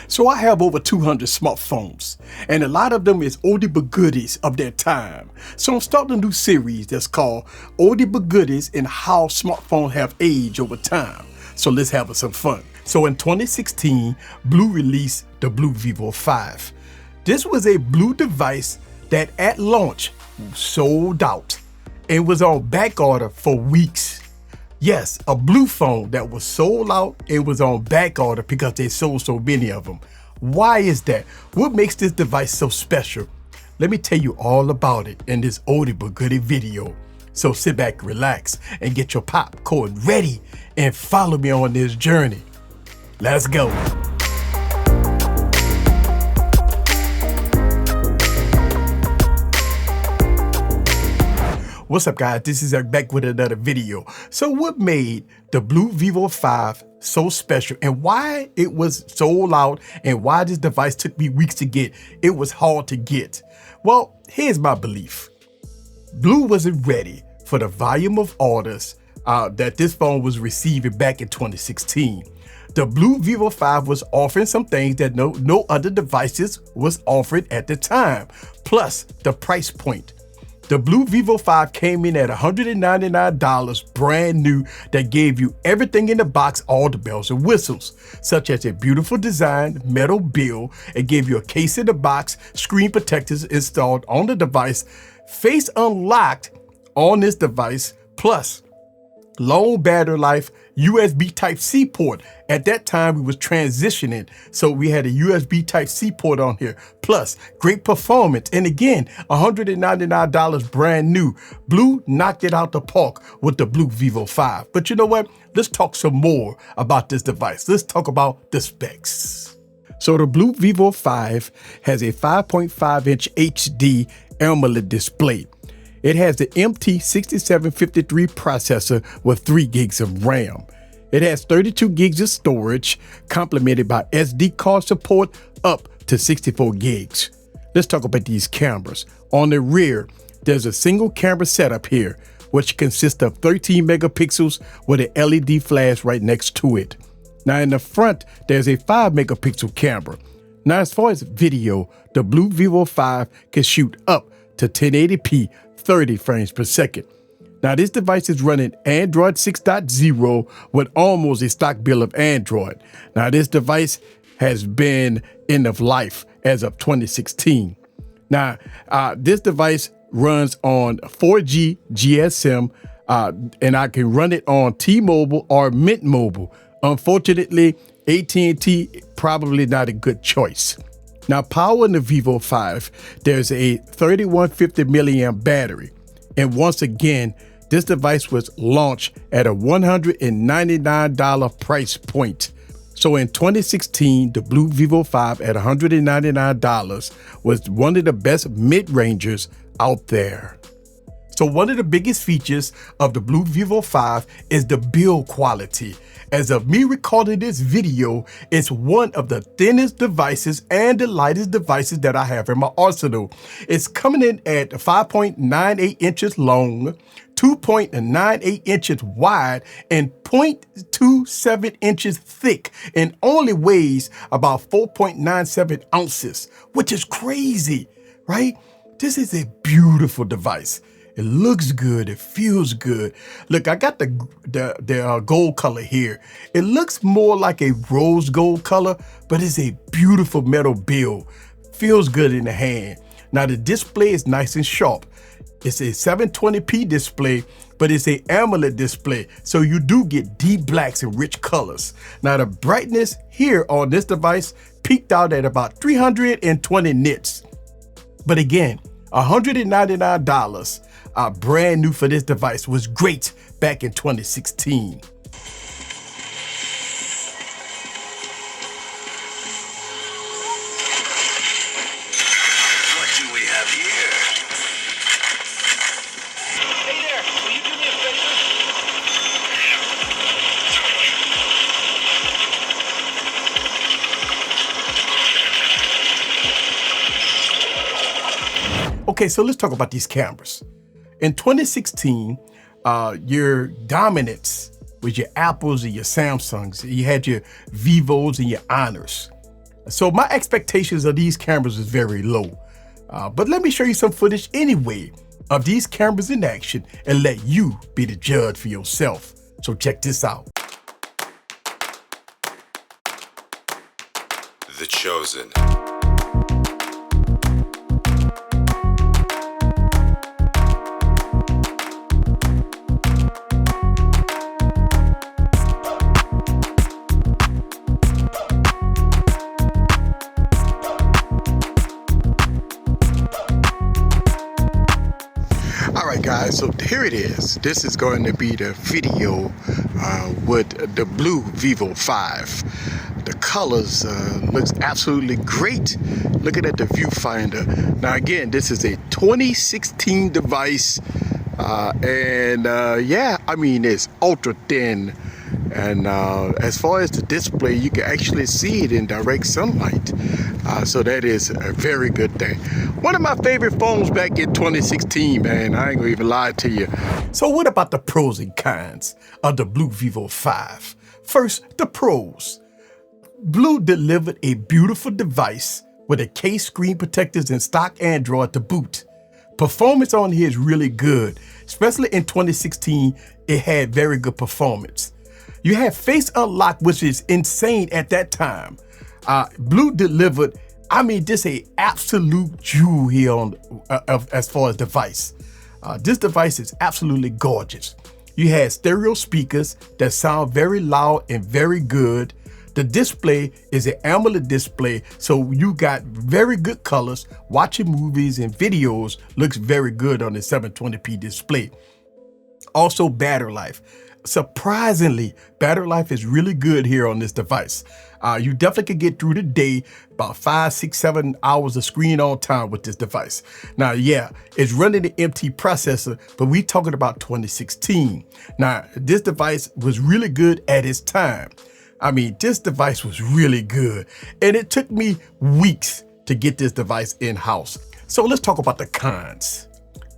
So I have over 200 smartphones, and a lot of them is oldie but goodies of their time. So I'm starting a new series that's called Oldie but Goodies and How Smartphones Have Aged Over Time. So let's have some fun. So in 2016, Blu released the Blu Vivo 5. This was a Blu device that at launch sold out and was on back order for weeks. Yes, a Blu phone that was sold out and was on back order because they sold so many of them. Why is that? What makes this device so special? Let me tell you all about it in this oldie but goodie video. So sit back, relax, and get your popcorn ready and follow me on this journey. Let's go. What's up, guys? This is Eric back with another video. So what made the Blu Vivo 5 so special and why it was sold out and why this device took me weeks to get? It was hard to get. Well, here's my belief. Blu wasn't ready for the volume of orders that this phone was receiving back in 2016. The Blu Vivo 5 was offering some things that no other devices was offering at the time, plus the price point. The Blu Vivo 5 came in at $199 brand new that gave you everything in the box, all the bells and whistles, such as a beautiful design, metal bill. It gave you a case in the box, screen protectors installed on the device, face unlocked on this device, plus long battery life, USB Type-C port. At that time, we was transitioning, so we had a USB Type-C port on here. Plus, great performance. And again, $199 brand new. Blu knocked it out the park with the Blu Vivo 5. But you know what? Let's talk some more about this device. Let's talk about the specs. So the Blu Vivo 5 has a 5.5-inch HD AMOLED display. It has the MT6753 processor with 3 gigs of RAM. It has 32 gigs of storage, complemented by SD card support up to 64 gigs. Let's talk about these cameras. On the rear, there's a single camera setup here, which consists of 13 megapixels with an LED flash right next to it. Now in the front, there's a 5 megapixel camera. Now as far as video, the Blu Vivo 5 can shoot up to 1080p 30 frames per second. Now this device is running Android 6.0 with almost a stock build of Android. Now this device has been end of life as of 2016. Now this device runs on 4G GSM and I can run it on T-Mobile or Mint Mobile. Unfortunately, AT&T probably not a good choice. Now, power in the Vivo 5, there's a 3150 milliamp battery. And once again, this device was launched at a $199 price point. So in 2016, the Blu Vivo 5 at $199 was one of the best mid-rangers out there. So one of the biggest features of the Blu Vivo 5 is the build quality. As of me recording this video, it's one of the thinnest devices and the lightest devices that I have in my arsenal. It's coming in at 5.98 inches long, 2.98 inches wide, and 0.27 inches thick, and only weighs about 4.97 ounces, which is crazy, right? This is a beautiful device. It looks good. It feels good. Look, I got the gold color here. It looks more like a rose gold color, but it's a beautiful metal build. Feels good in the hand. Now the display is nice and sharp. It's a 720p display, but it's a AMOLED display, so you do get deep blacks and rich colors. Now the brightness here on this device peaked out at about 320 nits. But again, $199 brand new for this device was great back in 2016. What do we have here? Hey there, will you do me a favor? Okay, so let's talk about these cameras. In 2016, your dominance was your Apples and your Samsungs. You had your Vivos and your Honors. So my expectations of these cameras is very low. But let me show you some footage anyway of these cameras in action and let you be the judge for yourself. So check this out. The Chosen. All right, guys, so here it is. This is going to be the video with the Blu Vivo 5. The colors looks absolutely great. Looking at the viewfinder. Now, again, this is a 2016 device. Yeah, I mean, it's ultra thin. And as far as the display, you can actually see it in direct sunlight. So that is a very good thing. One of my favorite phones back in 2016, man. I ain't gonna even lie to you. So what about the pros and cons of the Blu Vivo 5? First, the pros. Blu delivered a beautiful device with a case, screen protectors, and stock Android to boot. Performance on here is really good. Especially in 2016, it had very good performance. You have face unlock, which is insane at that time. Blu delivered, I mean, this a absolute jewel here on as far as device. This device is absolutely gorgeous. You had stereo speakers that sound very loud and very good. The display is an AMOLED display, so you got very good colors. Watching movies and videos looks very good on the 720p display. Also, battery life. Surprisingly, battery life is really good here on this device. You definitely can get through the day about 5, 6, 7 hours of screen on time with this device. Now, yeah, it's running the MT processor, but we talking about 2016. Now, this device was really good at its time. I mean, this device was really good, and it took me weeks to get this device in-house. So let's talk about the cons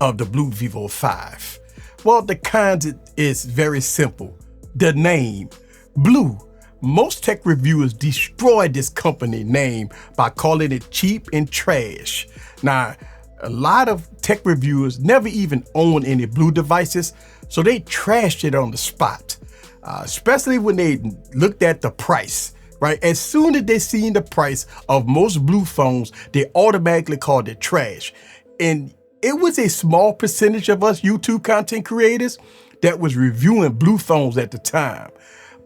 of the Blu Vivo 5. Well, the cons is very simple. The name, Blu. Most tech reviewers destroyed this company name by calling it cheap and trash. Now, a lot of tech reviewers never even own any Blu devices, so they trashed it on the spot, especially when they looked at the price. Right? As soon as they seen the price of most Blu phones, they automatically called it trash. And it was a small percentage of us YouTube content creators that was reviewing Blu phones at the time.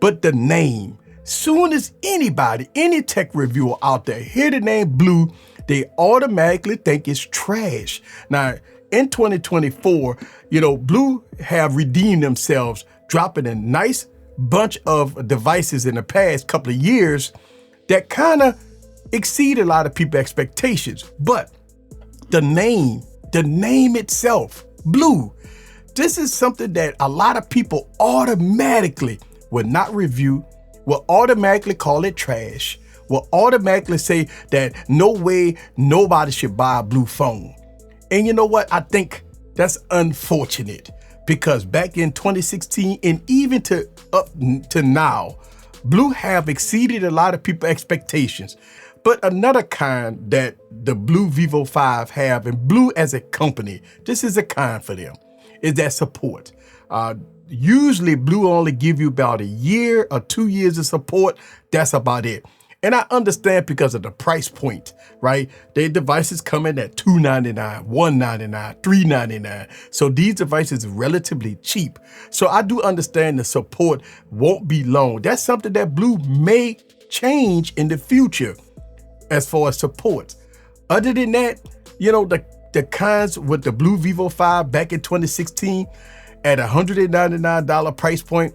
But the name, soon as anybody, any tech reviewer out there hear the name Blu, they automatically think it's trash. Now, in 2024, Blu have redeemed themselves, dropping a nice bunch of devices in the past couple of years that kind of exceed a lot of people's expectations. But the name itself, Blu, this is something that a lot of people automatically will not review, will automatically call it trash, will automatically say that no way nobody should buy a Blu phone. And you know what? I think that's unfortunate, because back in 2016 and even up to now, Blu have exceeded a lot of people's expectations. But another con that the Blu Vivo 5 have, and Blu as a company, this is a con for them, is that support. Usually Blu only give you about a year or 2 years of support. That's about it. And I understand because of the price point, right? Their devices come in at $299, $199, $399. So these devices are relatively cheap. So I do understand the support won't be long. That's something that Blu may change in the future as far as support. Other than that, the cons with the Blu Vivo 5 back in 2016 at $199 price point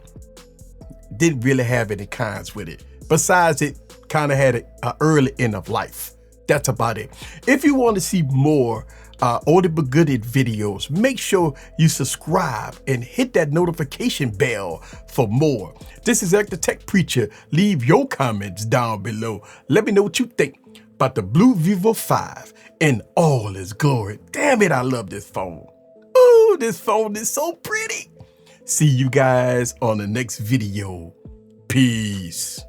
didn't really have any cons with it. Besides, it kind of had an early end of life. That's about it. If you want to see more Oldie but Goodie videos, make sure you subscribe and hit that notification bell for more. This is Eric the Tech Preacher. Leave your comments down below. Let me know what you think about the Blu Vivo 5 in all its glory. Damn it, I love this phone. Ooh, this phone is so pretty. See you guys on the next video. Peace.